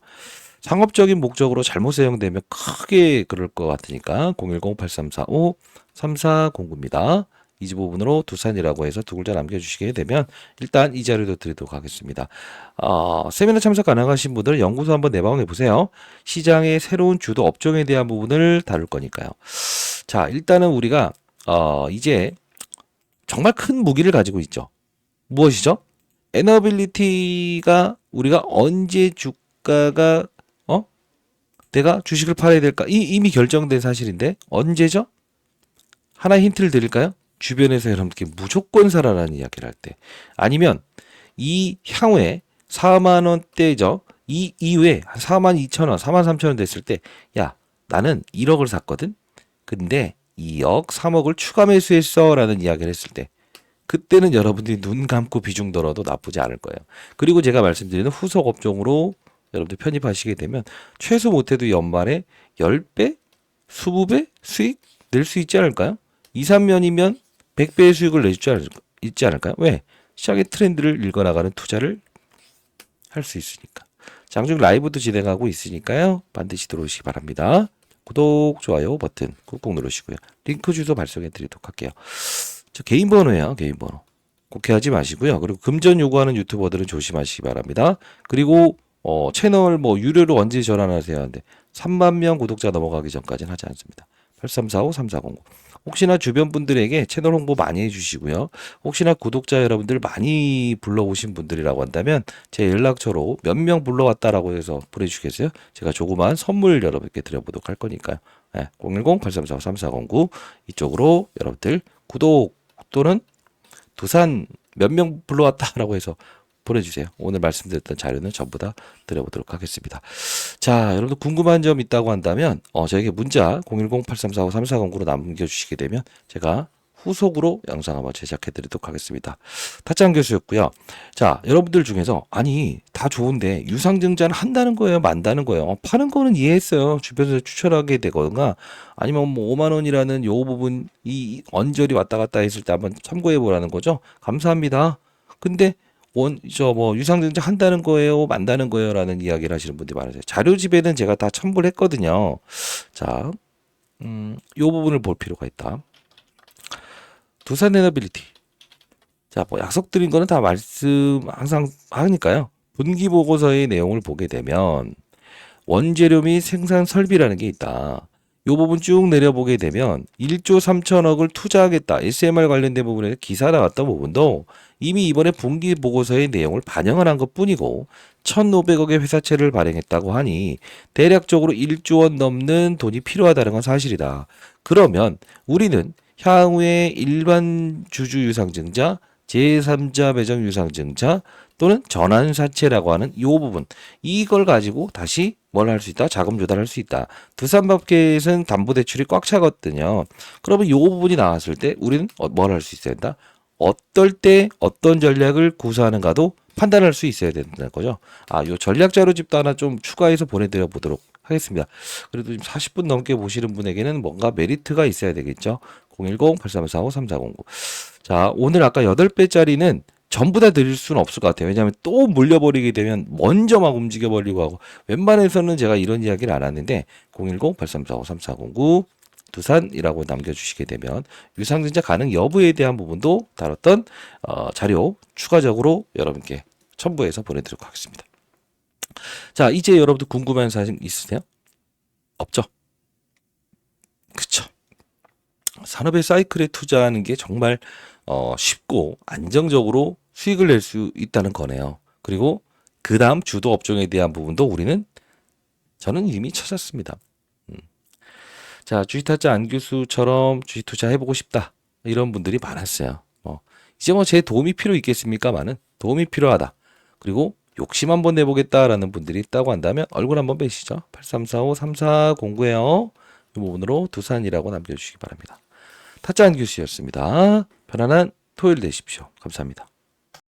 A: 상업적인 목적으로 잘못 사용되면 크게 그럴 것 같으니까 010-8345-3409입니다. 이 부분으로 두산이라고 해서 두 글자 남겨주시게 되면 일단 이 자료도 드리도록 하겠습니다. 세미나 참석 가능하신 분들 연구소 한번 내방해 보세요. 시장의 새로운 주도 업종에 대한 부분을 다룰 거니까요. 자, 일단은 우리가 이제 정말 큰 무기를 가지고 있죠. 무엇이죠? 에너빌리티가 우리가 언제 주가가 내가 주식을 팔아야 될까? 이미 결정된 사실인데 언제죠? 하나 힌트를 드릴까요? 주변에서 여러분께 무조건 사라라는 이야기를 할 때 아니면 이 향후에 4만 원대죠. 이 이후에 4만 2천 원, 4만 3천 원 됐을 때 야, 나는 1억을 샀거든. 근데 2억, 3억을 추가 매수했어 라는 이야기를 했을 때 그때는 여러분들이 눈 감고 비중 들어도 나쁘지 않을 거예요. 그리고 제가 말씀드리는 후속 업종으로 여러분들 편입하시게 되면 최소 못해도 연말에 10배, 20배 수익 낼 수 있지 않을까요? 2, 3년이면 100배의 수익을 낼 수 있지 않을까요? 왜? 시장의 트렌드를 읽어나가는 투자를 할 수 있으니까. 장중 라이브도 진행하고 있으니까요. 반드시 들어오시기 바랍니다. 구독, 좋아요 버튼 꾹꾹 누르시고요. 링크 주소 발송해 드리도록 할게요. 저 개인 번호예요. 개인 번호. 곡해하지 마시고요. 그리고 금전 요구하는 유튜버들은 조심하시기 바랍니다. 그리고 채널 유료로 언제 전환하세요 하는데 3만 명 구독자 넘어가기 전까지는 하지 않습니다. 8345-3409. 혹시나 주변 분들에게 채널 홍보 많이 해주시고요. 혹시나 구독자 여러분들 많이 불러오신 분들이라고 한다면 제 연락처로 몇 명 불러왔다라고 해서 보내주시겠어요? 제가 조그만 선물 여러분께 드려보도록 할 거니까요. 네, 010-8345-3409 이쪽으로 여러분들 구독 또는 두산 몇 명 불러왔다라고 해서 보내주세요. 오늘 말씀드렸던 자료는 전부 다 드려보도록 하겠습니다. 자, 여러분들 궁금한 점 있다고 한다면 저에게 문자 010-8345-3409로 남겨주시게 되면 제가 후속으로 영상 한번 제작해 드리도록 하겠습니다. 타짱 교수였고요. 자, 여러분들 중에서 아니 다 좋은데 유상증자는 한다는 거예요, 만다는 거예요. 파는 거는 이해했어요. 주변에서 추천하게 되거나 아니면 뭐 5만 원이라는 요 부분 이 언저리 왔다 갔다 했을 때 한번 참고해 보라는 거죠. 감사합니다. 근데 유상증자 한다는 거예요, 만다는 거예요라는 이야기를 하시는 분들이 많으세요. 자료집에는 제가 다 첨부를 했거든요. 자, 요 부분을 볼 필요가 있다. 두산 에너빌리티. 자, 뭐 약속드린 거는 다 말씀 항상 하니까요. 분기 보고서의 내용을 보게 되면 원재료 및 생산 설비라는 게 있다. 요 부분 쭉 내려보게 되면 1조 3천억을 투자하겠다. SMR 관련된 부분에 기사 나왔던 부분도 이미 이번에 분기 보고서의 내용을 반영을 한 것뿐이고 1,500억의 회사채를 발행했다고 하니 대략적으로 1조 원 넘는 돈이 필요하다는 건 사실이다. 그러면 우리는 향후에 일반 주주 유상증자, 제3자 매점 유상증자 또는 전환사채라고 하는 이 부분 이걸 가지고 다시 뭘 할 수 있다? 자금 조달할 수 있다. 두산마켓은 담보대출이 꽉 차거든요. 그러면 이 부분이 나왔을 때 우리는 뭘 할 수 있어야 된다? 어떨 때 어떤 전략을 구사하는가도 판단할 수 있어야 된다는 거죠. 요 전략 자료집도 하나 좀 추가해서 보내드려 보도록 하겠습니다. 그래도 지금 40분 넘게 보시는 분에게는 뭔가 메리트가 있어야 되겠죠. 010-8345-3409. 자, 오늘 아까 8배짜리는 전부 다 드릴 수는 없을 것 같아요. 왜냐하면 또 물려버리게 되면 먼저 막 움직여버리고 하고 웬만해서는 제가 이런 이야기를 안 하는데 010-8345-3409 두산이라고 남겨주시게 되면 유상증자 가능 여부에 대한 부분도 다뤘던 자료 추가적으로 여러분께 첨부해서 보내드리도록 하겠습니다. 자, 이제 여러분들 궁금한 사실 있으세요? 없죠? 그쵸? 산업의 사이클에 투자하는 게 정말 쉽고 안정적으로 수익을 낼 수 있다는 거네요. 그리고 그 다음 주도 업종에 대한 부분도 저는 이미 찾았습니다. 자, 주식타짜 안 교수처럼 주식 투자해보고 싶다. 이런 분들이 많았어요. 이제 제 도움이 필요 있겠습니까만은 도움이 필요하다. 그리고 욕심 한번 내보겠다라는 분들이 있다고 한다면 얼굴 한번 빼시죠. 8345-3409에요. 이 부분으로 두산이라고 남겨주시기 바랍니다. 타짜 안 교수였습니다. 편안한 토요일 되십시오. 감사합니다.